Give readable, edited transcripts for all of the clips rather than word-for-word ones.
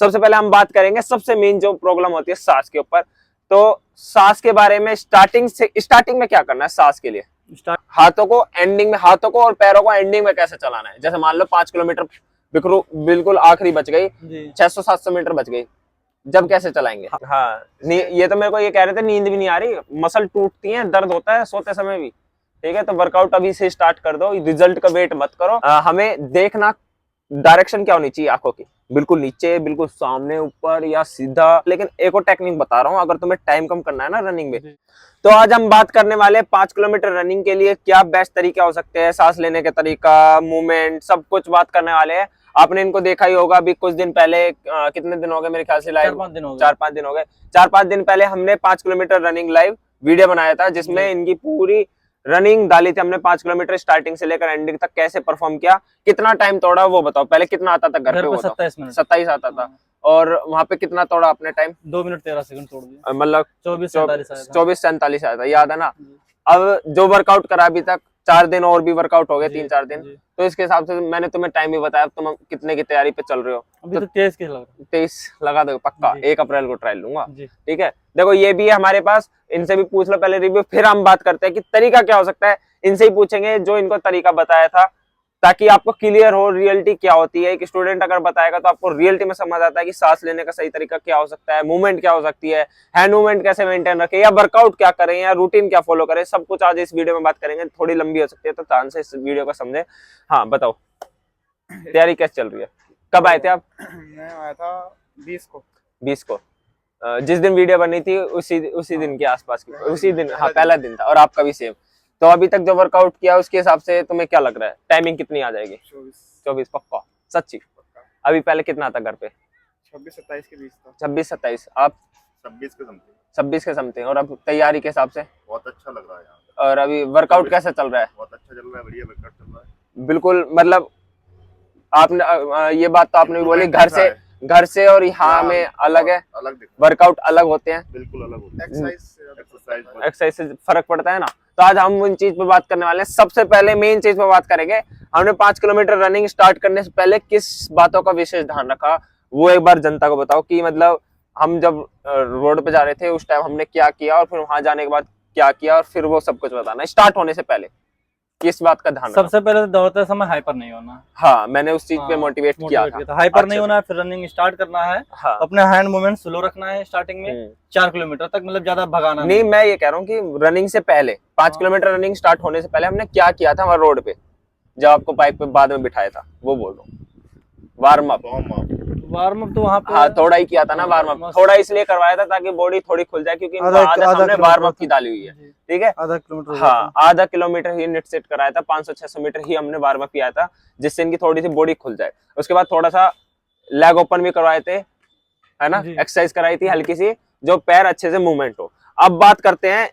सबसे पहले हम बात करेंगे सबसे मेन जो प्रॉब्लम होती है सांस के ऊपर। तो सांस के बारे में स्टार्टिंग में क्या करना है सांस के लिए? हाथों को और पैरों को एंडिंग में कैसे चलाना है। जैसे मान लो 5 किलोमीटर बिल्कुल आखिरी बच गई, 600-700 मीटर बच गई, जब कैसे चलाएंगे? हाँ, ये तो मेरे को ये कह रहे थे नींद भी नहीं आ रही, मसल टूटती है, दर्द होता है सोते समय भी। ठीक है, तो वर्कआउट अभी से स्टार्ट कर दो, रिजल्ट का वेट मत करो। हमें देखना डायरेक्शन क्या होनी चाहिए आंखों की, बिल्कुल नीचे, बिल्कुल सामने, ऊपर या सीधा। लेकिन एक और टेक्निक बता रहा हूँ, अगर तुम्हें टाइम कम करना है ना रनिंग में, तो आज हम बात करने वाले 5 किलोमीटर रनिंग के लिए क्या बेस्ट तरीके हो सकते हैं, सांस लेने का तरीका, मूवमेंट, सब कुछ बात करने वाले हैं। आपने इनको देखा ही होगा अभी कुछ दिन पहले, कितने दिन हो गए मेरे ख्याल से लाइव? 4-5 दिन हो गए। 4-5 दिन पहले हमने 5 किलोमीटर रनिंग लाइव वीडियो बनाया था, जिसमें इनकी पूरी रनिंग डाली थी हमने। 5 किलोमीटर स्टार्टिंग से लेकर एंडिंग तक कैसे परफॉर्म किया, कितना टाइम तोड़ा वो बताओ। पहले कितना आता था घर पे? 27 आता था। और वहां पे कितना तोड़ा आपने टाइम? 2 मिनट 13 सेकंड तोड़ दिया, मतलब 24-47 आया था, याद है ना? जी। अब जो वर्कआउट करा अभी तक 4 दिन और भी वर्कआउट हो गए, 3-4 दिन, तो इसके हिसाब से मैंने तुम्हें टाइम भी बताया। तुम कितने की तैयारी पे चल रहे हो? अभी तो 23 लगा दो पक्का। 1 अप्रैल को ट्रायल लूंगा। ठीक है, देखो ये भी है हमारे पास, इनसे भी पूछ लो पहले रिव्यू, फिर हम बात करते हैं कि तरीका क्या हो सकता है। इनसे ही पूछेंगे जो इनको तरीका बताया था, ताकि आपको क्लियर हो रियलिटी क्या होती है। एक स्टूडेंट अगर बताएगा तो आपको रियलिटी में समझ आता है कि सांस लेने का सही तरीका क्या हो सकता है, मूवमेंट क्या हो सकती है, हैंड मूवमेंट कैसे मेंटेन रखें, या वर्कआउट क्या करें, या रूटीन क्या फॉलो करें, सब कुछ आज इस वीडियो में बात करेंगे। थोड़ी लंबी हो सकती है, तो ध्यान से इस वीडियो को समझे। हाँ बताओ, तैयारी कैसे चल रही है? कब आए थे आप? मैं आया था 20 को। जिस दिन वीडियो बनी थी उसी दिन के आसपास की, उसी दिन, हाँ पहला दिन था। और आपका भी सेम। तो अभी तक जो वर्कआउट किया उसके हिसाब से तुम्हें क्या लग रहा है, टाइमिंग कितनी आ जाएगी? 24 पक्का? सच्ची? अभी पहले कितना था घर पे? 26-27 के बीच था। 26-27। आप? 26 के समथिंग। और अब तैयारी के हिसाब से बहुत अच्छा लग रहा है यहाँ। और अभी वर्कआउट कैसा चल रहा है? बहुत अच्छा चल रहा है, बढ़िया वर्कआउट चल रहा है। बिल्कुल, मतलब आपने ये बात तो आपने भी बोली, घर से और यहाँ में अलग है, वर्कआउट अलग होते हैं, बिल्कुल अलग होता है। एक्सरसाइज से फर्क पड़ता है ना। तो आज हम उन चीज पे बात करने वाले हैं। सबसे पहले मेन चीज पे बात करेंगे, हमने 5 किलोमीटर रनिंग स्टार्ट करने से पहले किस बातों का विशेष ध्यान रखा, वो एक बार जनता को बताओ। कि मतलब हम जब रोड पे जा रहे थे उस टाइम हमने क्या किया, और फिर वहां जाने के बाद क्या किया, और फिर वो सब कुछ बताना। स्टार्ट होने से पहले किस बात का ध्यान? सबसे पहले तो दौड़ते समय हाइपर नहीं होना। हाँ, मैंने उस चीज पे मोटिवेट किया था। हाइपर नहीं होना है, फिर रनिंग स्टार्ट करना है। हाँ। अपने हैंड मूवमेंट स्लो रखना है स्टार्टिंग में 4 किलोमीटर तक, मतलब ज्यादा भगाना नहीं। मैं ये कह रहा हूँ कि रनिंग से पहले 5 किलोमीटर रनिंग स्टार्ट होने से पहले हमने क्या किया था वहां रोड पे, जब आपको बाइक पे बाद में बिठाया था, वो बोल रहा हूँ। वार्म अप तो वहाँ पे हाँ थोड़ा ही किया था ना वार्म अप। थोड़ा इसलिए करवाया था ताकि बॉडी थोड़ी खुल जाए, क्योंकि हमने वार्म अप की डाली हुई है। ठीक है, आधा किलोमीटर। हाँ, आधा किलोमीटर ही नेट सेट कराया था, 500-600 मीटर ही हमने वार्म अप किया था, जिससे इनकी थोड़ी सी बॉडी खुल जाए। उसके बाद थोड़ा सा लेग ओपन भी करवाए थे, है ना, एक्सरसाइज कराई थी हल्की सी, जो पैर अच्छे से मूवमेंट हो। अब बात करते हैं,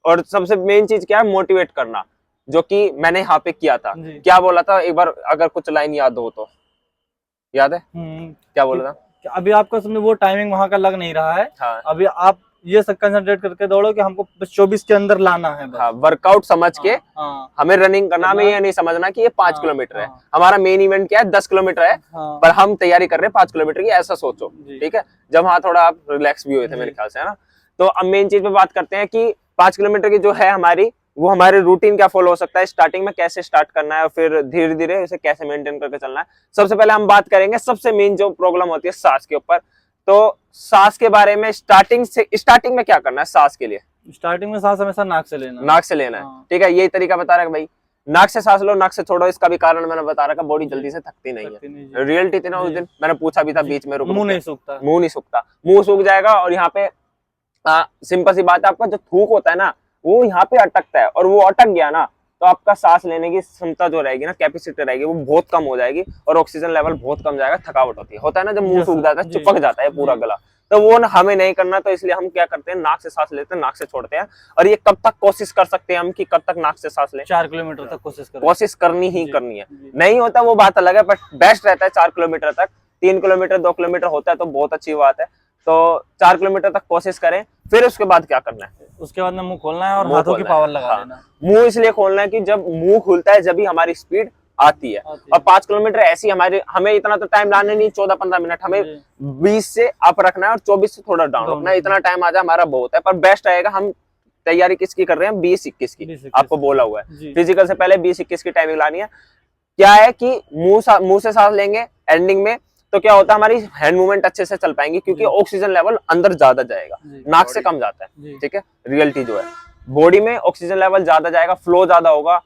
और सबसे मेन चीज क्या है, मोटिवेट करना, जो कि मैंने यहाँ पे किया था। क्या बोला था एक बार, अगर कुछ लाइन याद हो तो? याद है क्या बोला था? अभी आपका समझो वो टाइमिंग वहाँ का लग नहीं रहा है। हाँ। अभी आप ये सब कंसंट्रेट करके दौड़ो कि हमको बस 24 के अंदर लाना है बस। हाँ, वर्कआउट समझ के हमें रनिंग करना, हमें ये नहीं समझना कि ये 5 किलोमीटर है। हमारा मेन इवेंट क्या है, 10 किलोमीटर है, पर हम तैयारी कर रहे हैं 5 किलोमीटर की, ऐसा सोचो। ठीक है, जब वहाँ थोड़ा आप रिलैक्स भी हुए थे मेरे ख्याल से, है ना। तो अब मेन चीज पे बात करते हैं कि 5 किलोमीटर की जो है हमारी, वो हमारे रूटीन क्या फॉलो हो सकता है, स्टार्टिंग में कैसे स्टार्ट करना है, और फिर धीरे धीरे उसे कैसे मेंटेन करके चलना है। सबसे पहले हम बात करेंगे सबसे मेन जो प्रॉब्लम होती है सांस के ऊपर। तो सांस के बारे में स्टार्टिंग में क्या करना है सांस के लिए? स्टार्टिंग में सांस हमेशा नाक से लेना है। ठीक है, यही तरीका बता रहा है भाई, नाक से सांस लो, नाक से छोड़ो। इसका भी कारण मैंने बता रखा, बॉडी जल्दी से थकती नहीं है। रियलिटी थी ना उस दिन, मैंने पूछा भी था बीच में, मुंह नहीं सूखता, मुंह सूख जाएगा। और यहाँ पे सिंपल सी बात है, आपका जो थूक होता है ना, वो यहाँ पे अटकता है, और वो अटक गया ना, तो आपका सांस लेने की क्षमता जो रहेगी ना, कैपेसिटी रहेगी, वो बहुत कम हो जाएगी, और ऑक्सीजन लेवल बहुत कम जाएगा, थकावट होता है ना, जब मुंह सूख जाता है, चिपक जाता है पूरा गला। तो वो ना हमें नहीं करना। तो इसलिए हम क्या करते हैं, नाक से सांस लेते हैं, नाक से छोड़ते हैं। और ये कब तक कोशिश कर सकते हैं हम, कि कब तक नाक से सांस लें? 4 किलोमीटर तक कोशिश करनी ही करनी है। नहीं होता वो बात अलग है, बट बेस्ट रहता है 4 किलोमीटर तक। 3 किलोमीटर 2 किलोमीटर होता है तो बहुत अच्छी बात है। तो 4 किलोमीटर तक कोशिश करें। फिर उसके बाद क्या करना है? उसके बाद में मुंह खोलना है और हाथों की पावर लगा लेना। मुंह इसलिए खोलना है कि जब मुंह खुलता है जब ही हमारी स्पीड आती है। और 5 किलोमीटर ऐसी हमें इतना तो टाइम लाने नहीं, 14-15 मिनट, हमें 20 से अप रखना है और 24 से थोड़ा डाउन रखना है। इतना टाइम आ जाए हमारा बहुत है। पर बेस्ट रहेगा, हम तैयारी किसकी कर रहे हैं, 20-21 की, आपको बोला हुआ है फिजिकल से पहले 20-21 की टाइमिंग लानी है। क्या है कि मुंह से सांस लेंगे एंडिंग में, तो क्या होता है हमारी हैंड मूवमेंट अच्छे से चल पाएंगी, क्योंकि ऑक्सीजन लेवल अंदर ज्यादा जाएगा, नाक से कम जाता है। ठीक है, रियलिटी जो है बॉडी में ऑक्सीजन लेवल ज्यादा जाएगा, फ्लो ज्यादा होगा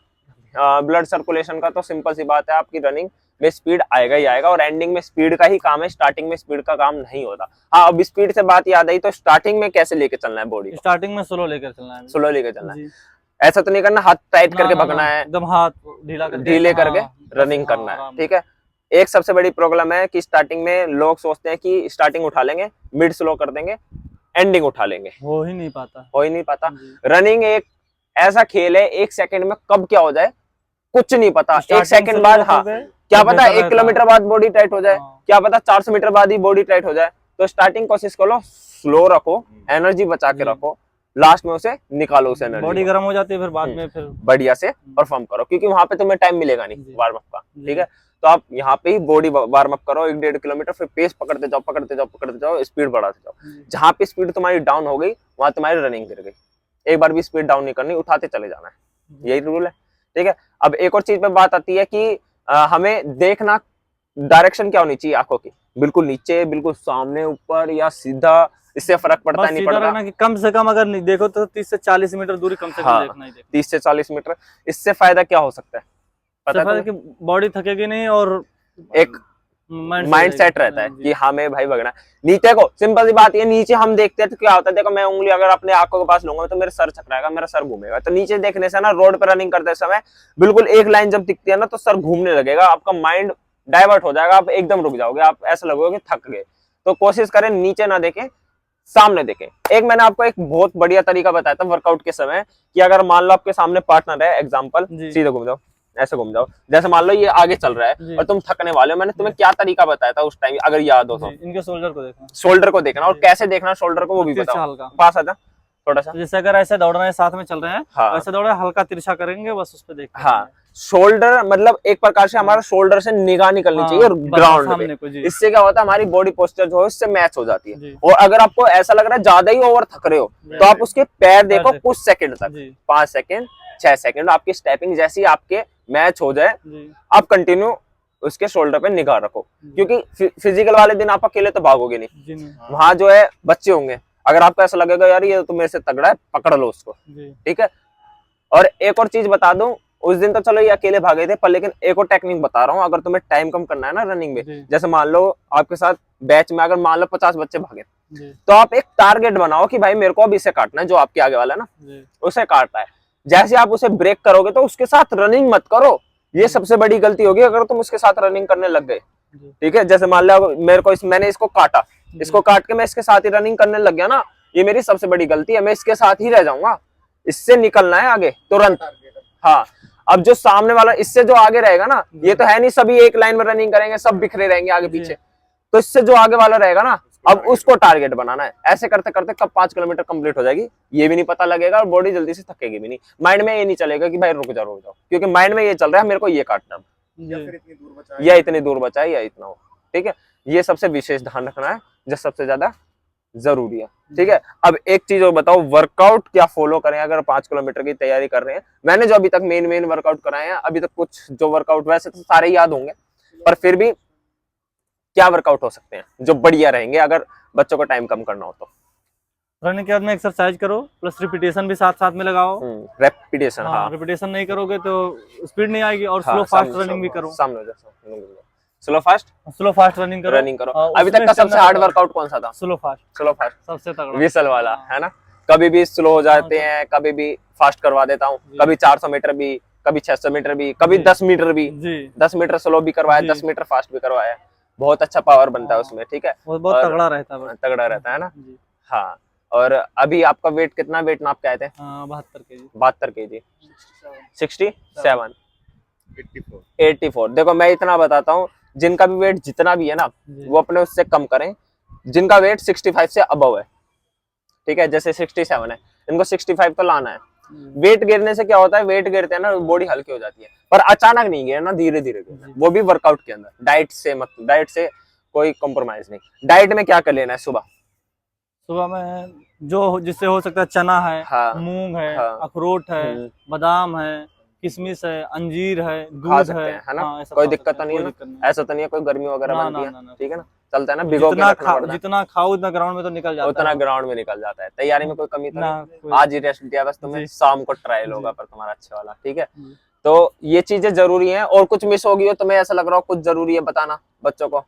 ब्लड सर्कुलेशन का, तो सिंपल सी बात है आपकी रनिंग में स्पीड आएगा ही आएगा। और एंडिंग में स्पीड का ही काम है, स्टार्टिंग में स्पीड का काम नहीं होता। हाँ, अब स्पीड से बात याद आई, तो स्टार्टिंग में कैसे लेके चलना है बॉडी, स्टार्टिंग में स्लो लेकर चलना है, स्लो लेके चलना है। ऐसा तो नहीं करना हाथ टाइट करके भगना है, एकदम हाथ ढीले करके रनिंग करना है। ठीक है, एक सबसे बड़ी प्रॉब्लम है कि स्टार्टिंग में लोग सोचते हैं कि स्टार्टिंग उठा लेंगे, मिड स्लो कर देंगे, एंडिंग उठा लेंगे, हो ही नहीं पाता। रनिंग एक ऐसा खेल है, 1 सेकंड में कब क्या हो जाए कुछ नहीं पता। 1 सेकंड बाद, हाँ क्या पता 1 किलोमीटर बाद बॉडी टाइट हो जाए, क्या पता 400 मीटर बाद ही बॉडी टाइट हो जाए। तो स्टार्टिंग कोशिश करो, स्लो रखो, एनर्जी बचा के रखो, लास्ट में उसे निकालो, उसे एनर्जी बॉडी गर्म हो जाती है, फिर बाद में फिर बढ़िया से परफॉर्म करो, क्योंकि वहां पे तुम्हें टाइम मिलेगा नहीं वार्म अप का। ठीक है, तो आप यहाँ पे ही बॉडी वार्म अप करो 1-1.5 किलोमीटर, फिर पेस पकड़ते जाओ, स्पीड बढ़ाते जाओ। जहां पे स्पीड तुम्हारी डाउन हो गई, वहां तुम्हारी रनिंग गिर गई। एक बार भी स्पीड डाउन नहीं करनी, उठाते चले जाना है, यही रूल है। ठीक है, अब एक और चीज पे बात आती है कि हमें देखना डायरेक्शन क्या होनी चाहिए आंखों की, बिल्कुल नीचे, बिल्कुल सामने, ऊपर या सीधा, इससे फर्क पड़ता नहीं पड़ता। कि कम से कम अगर नहीं देखो तो 30 से 40 मीटर दूरी कम से कम देखना ही देखना। 30 से 40 मीटर, इससे फायदा क्या हो सकता है पता है कि बॉडी थकेगी नहीं और एक माइंड सेट रहता है कि हमें भाई भगना नीचे को। सिंपल सी बात ये, नीचे हम देखते हैं तो क्या होता है, देखो मैं उंगली अगर अपने आंखों के पास लूंगा तो मेरा सर चकराएगा, मेरा सर घूमेगा। तो नीचे देखने से ना, रोड पर रनिंग करते समय बिल्कुल एक लाइन जब दिखती है ना, तो सर घूमने लगेगा, आपका माइंड डाइवर्ट हो जाएगा, आप एकदम रुक जाओगे, आप ऐसा लगोगे थक गए। तो कोशिश करें नीचे ना देखें, सामने देखें। एक मैंने आपको एक बहुत बढ़िया तरीका बताया था वर्कआउट के समय, कि अगर मान लो आपके सामने पार्टनर है, एग्जांपल, सीधे घूम जाओ, ऐसे घूम जाओ, जैसे मान लो ये आगे चल रहा है और तुम थकने वाले हो। मैंने तुम्हें क्या तरीका बताया था उस टाइम, अगर याद हो तो? इनके शोल्डर को देखना, शोल्डर को देखना, और कैसे देखना शोल्डर को वो भी बताओ। पास आ जा थोड़ा सा, जैसे अगर ऐसे दौड़ रहे हैं, साथ में चल रहे हैं, हाँ, ऐसे दौड़ रहे हैं, हल्का तिरछा करेंगे, बस उस पे देखते हैं। हाँ, शोल्डर मतलब एक प्रकार से हमारा शोल्डर से निगाह निकलनी चाहिए ग्राउंड पे। इससे क्या होता है, हमारी बॉडी पोस्चर जो है उससे मैच हो जाती है। और अगर आपको ऐसा लग रहा है ज्यादा ही ओवर थक रहे हो, तो आप उसके पैर देखो कुछ सेकंड तक, 5 सेकंड 6 सेकंड, आपकी स्टेपिंग जैसी आपके मैच हो जाए, आप कंटिन्यू उसके शोल्डर पे निगाह रखो। क्योंकि फिजिकल वाले दिन आप अकेले तो भागोगे नहीं, वहां जो है बच्चे होंगे, अगर आपको ऐसा लगेगा यार ये तो मेरे से तगड़ा है, पकड़ लो उसको। ठीक है, और एक और चीज बता दूं, उस दिन तो चलो ये अकेले भागे थे, पर लेकिन एक और टेक्निक बता रहा हूँ, अगर तुम्हें टाइम कम करना है ना रनिंग में, जैसे मान लो आपके साथ बैच में अगर मान लो 50 बच्चे भागे, तो आप एक टारगेट बनाओ कि भाई मेरे को अब इसे काटना है, जो आपके आगे वाला है ना उसे काटना है। जैसे आप उसे ब्रेक करोगे तो उसके साथ रनिंग मत करो, ये सबसे बड़ी गलती होगी अगर तुम उसके साथ रनिंग करने लग गए। ठीक है, जैसे मान लो मेरे को मैंने इसको काटा, इसको काट के मैं इसके साथ ही रनिंग करने लग गया ना, ये मेरी सबसे बड़ी गलती है, मैं इसके साथ ही रह जाऊंगा, इससे निकलना है आगे तुरंत। हाँ, अब जो सामने वाला इससे जो आगे रहेगा ना, ये तो है नहीं सभी एक लाइन में रनिंग करेंगे, सब बिखरे रहेंगे आगे पीछे, तो इससे जो आगे वाला रहेगा ना, अब उसको टारगेट बनाना है। ऐसे करते करते कब 5 किलोमीटर कंप्लीट हो जाएगी ये भी नहीं पता लगेगा, और बॉडी जल्दी से थकेगी भी नहीं। माइंड में ये नहीं चलेगा कि भाई रुक जाओ, क्योंकि माइंड में ये चल रहा है मेरे को ये काटना, या इतनी दूर बचा है, या इतना हो। ठीक है, ये सबसे विशेष ध्यान रखना है, जो सबसे ज्यादा जरूरी है। ठीक है, अब एक चीज और बताओ, वर्कआउट क्या फॉलो करें अगर 5 किलोमीटर की तैयारी कर रहे हैं? मैंने जो अभी तक मेन वर्कआउट कराए हैं, अभी तक कुछ जो वर्कआउट वैसे तो सारे याद होंगे, पर फिर भी क्या वर्कआउट हो सकते हैं जो बढ़िया रहेंगे अगर बच्चों को टाइम कम करना हो तो? रनिंग के बाद में एक्सरसाइज करो, प्लस रिपीटेशन भी साथ साथ में लगाओ। रेपिटेशन, हाँ, रिपीटेशन नहीं करोगे तो स्पीड नहीं आएगी। और स्लो फास्ट रनिंग भी करो, सामने स्लो फास्ट रनिंग करो। अभी तक का सबसे हार्ड वर्कआउट कौन सा था? स्लो फास्ट सबसे तगड़ा, विसल वाला, है ना? कभी भी स्लो हो जाते हैं, कभी भी फास्ट करवा देता हूँ, कभी 400 मीटर भी, कभी 600 मीटर भी, कभी 10 मीटर भी, 10 मीटर स्लो भी करवाया, 10 मीटर फास्ट भी करवाया, बहुत अच्छा पावर बनता है उसमें। ठीक है, बहुत तगड़ा रहता है ना। हाँ, और अभी आपका वेट कितना, वेट नाप के आए थे? 72 kg 67 84। देखो मैं इतना बताता हूँ, जिनका भी वेट जितना भी है ना, वो अपने उससे कम करें, जिनका वेट 65 से अबव है। ठीक है, जैसे 67 है, इनको 65 तो लाना है। वेट गिरने से क्या होता है, वेट गिरते हैं ना बॉडी हल्की हो जाती है, पर अचानक नहीं गया ना, धीरे धीरे गया, जी। वो भी वर्कआउट के अंदर। डाइट से कोई कॉम्प्रोमाइज नहीं। डाइट में क्या कर लेना है सुबह? सुबह में जो जिससे हो सकता है चना है, हाँ, मूंग है, हाँ, अखरोट है, बादाम है, किशमिश है, अंजीर है, खा दूध सकते है। हैं, है ना? हाँ, ऐसा कोई खा दिक्कत सकते तो हैं, नहीं है कोई ना? दिक्कत नहीं। ऐसा तो नहीं है कोई गर्मी वगैरह ना, बनती ना, है? ना, ना, ठीक है ना, चलता है ना, भिगो के रखना पड़ता है, जितना खाओ उतना ग्राउंड में तो निकल जाता उतना है। ग्राउंड में निकल जाता है। तैयारी में कोई कमी तो ना, नहीं? आज ही रेस्ट दिया बस तुम्हें, जी। शाम को ट्रायल होगा जी। पर तुम्हारा अच्छा वाला, ठीक है? जी। तो ये चीजें जरूरी हैं। और कुछ मिस होगी हो तुम्हें ऐसा लग रहा हो कुछ जरूरी है बताना बच्चों को,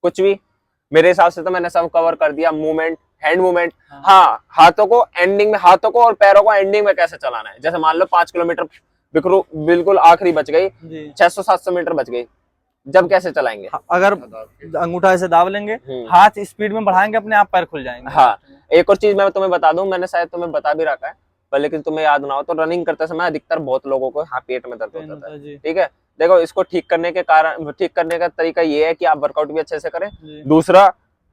कुछ भी? मेरे हिसाब से तो मैंने सब कवर कर दिया। मूवमेंट, हैंड मूवमेंट, हाँ, हाथों को एंडिंग में, हाथों को और पैरों को एंडिंग में कैसे चलाना है। जैसे मान लो 5 किलोमीटर बिल्कुल आखिरी बच गई, जी। 600-700 मीटर बच गई, जब कैसे चलाएंगे? अगर अंगूठा ऐसे दाब लेंगे, हाथ स्पीड में बढ़ाएंगे, अपने आप पैर खुल जाएंगे। हाँ, एक और चीज मैं तुम्हें बता दूं, मैंने शायद तुम्हें बता भी रखा है पर लेकिन तुम्हें याद ना हो तो, रनिंग करते समय अधिकतर बहुत लोगों को हाँ पेट में दर्द पेन होता होता है, है, जी। ठीक है? देखो, इसको ठीक करने का तरीका ये है कि आप वर्कआउट भी अच्छे से करें, जी। दूसरा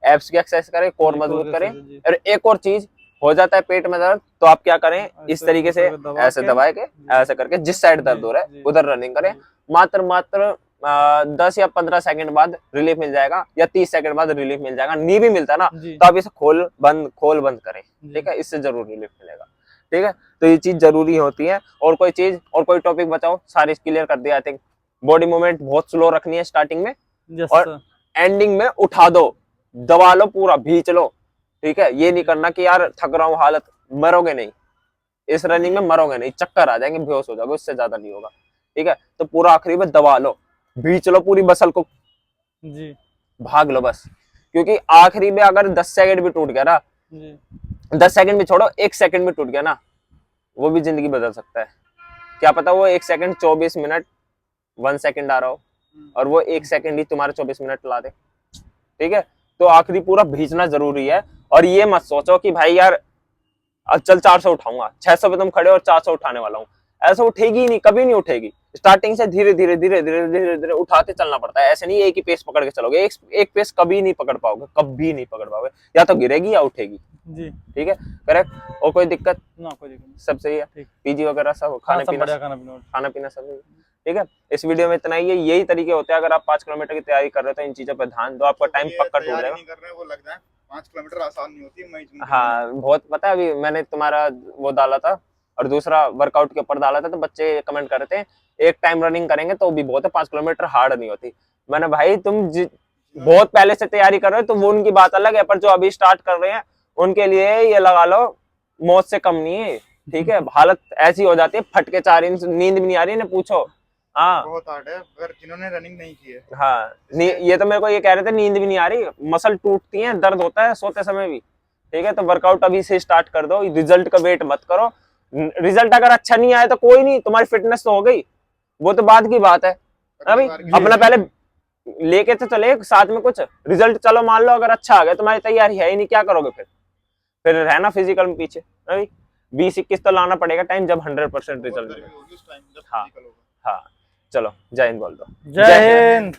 एब्स की एक्सरसाइज करें, कोर जी, मजबूत कोर करें, एक्सरसाइज, जी। और एक और चीज, हो जाता है पेट में दर्द तो आप क्या करें, इस ऐसे तरीके से ऊपर दबा ऐसे के, दबा के, जी। ऐसे करके जिस साइड दर्द जी, हो रहा है जी। उधर रनिंग करें। जी। मात्र 10 या 15 सेकंड बाद रिलीफ मिल जाएगा, या 30 सेकंड बाद रिलीफ मिल जाएगा, नी भी मिलता है ना, जी। तो आप इसे खोल बंद करें, जी। ठीक है? इससे जरूर रिलीफ मिलेगा, ठीक है? तो ये चीज जरूरी होती है। और कोई चीज, और कोई टॉपिक बताओ, सारे क्लियर कर दिया आई थिंक। बॉडी मूवमेंट बहुत स्लो रखनी है स्टार्टिंग में, यस और सर। एंडिंग में उठा दो, दबा लो, पूरा भींच लो, ठीक है? ये नहीं करना कि यार थक रहा हूँ, हालत, मरोगे नहीं इस रनिंग में, मरोगे नहीं, चक्कर आ जाएंगे, बेहोश हो जाओगे, उससे ज्यादा नहीं होगा, ठीक है? तो पूरा आखिरी में दबा लो, भींच लो पूरी मसल को, जी। भाग लो बस। क्योंकि आखिरी में अगर 10 सेकंड भी टूट गया ना, जी। 10 सेकंड भी छोड़ो, 1 सेकंड भी टूट गया ना, वो भी जिंदगी बदल सकता है। क्या पता वो 1 सेकंड 24 मिनट 1 सेकंड आ रहा हो, और वो 1 सेकंड ही तुम्हारे 24 मिनट ला दे, ठीक है? तो आखिरी पूरा भींचना जरूरी है। और ये मत सोचो कि भाई यार अब चल 400 उठाऊंगा, 600 पे तुम खड़े और 400 उठाने वाला हूँ, ऐसा उठेगी ही नहीं, कभी नहीं उठेगी। स्टार्टिंग से धीरे धीरे उठाते चलना पड़ता है। ऐसे नहीं एक ही पेस पकड़ के चलोगे, एक पेस कभी नहीं पकड़ पाओगे, कभी नहीं पकड़ पाओगे, या तो गिरेगी या उठेगी, जी। ठीक है? करेक्ट। और कोई दिक्कत? ना, कोई दिक्कत नहीं। सब सही है? ठीक। पीजी वगैरह सब हाँ, खाने सब पीना, बढ़िया, खाना पीना। सब सही, ठीक है? इस वीडियो में इतना ही है। यही तरीके होते हैं, अगर आप 5 किलोमीटर की तैयारी कर रहे हो तो इन चीजों पर ध्यान दो, आपका टाइम पक्का टूट जाएगा। नहीं कर रहे हैं, वो लग जाए 5 किलोमीटर आसान नहीं होती, मई जून हाँ, बहुत पता है। अभी मैंने तुम्हारा वो डाला था और दूसरा वर्कआउट के ऊपर डाला था, तो बच्चे कमेंट कर रहे थे एक टाइम रनिंग करेंगे तो भी बहुत है, 5 किलोमीटर हार्ड नहीं होती। मैंने भाई तुम बहुत पहले से तैयारी कर रहे हो तो वो उनकी बात अलग है, पर जो अभी स्टार्ट कर रहे हैं उनके लिए ये लगा लो मौत से कम नहीं है, ठीक है? हालत ऐसी हो जाती है, फट के 4 इंच, नींद भी नहीं आ रही ना पूछो। हाँ, बहुत हार्ड है, अगर जिन्होंने रनिंग नहीं की है। हाँ, ये तो मेरे को ये कह रहे थे नींद भी नहीं आ रही, मसल टूटती है, दर्द होता है सोते समय भी, ठीक है? तो वर्कआउट अभी से स्टार्ट कर दो, रिजल्ट का वेट मत करो। रिजल्ट अगर अच्छा नहीं आया तो कोई नहीं, तुम्हारी फिटनेस तो हो गई, वो तो बाद की बात है। अभी अपना पहले लेके तो चले साथ में कुछ रिजल्ट, चलो मान लो अगर अच्छा आ गया, तुम्हारी तैयारी है ही नहीं, क्या करोगे फिर रहना फिजिकल में पीछे। अभी 20-21 तो लाना पड़ेगा टाइम, जब 100% रिजल्ट मिले। हाँ, हाँ, चलो जय हिंद बोल दो। जय हिंद।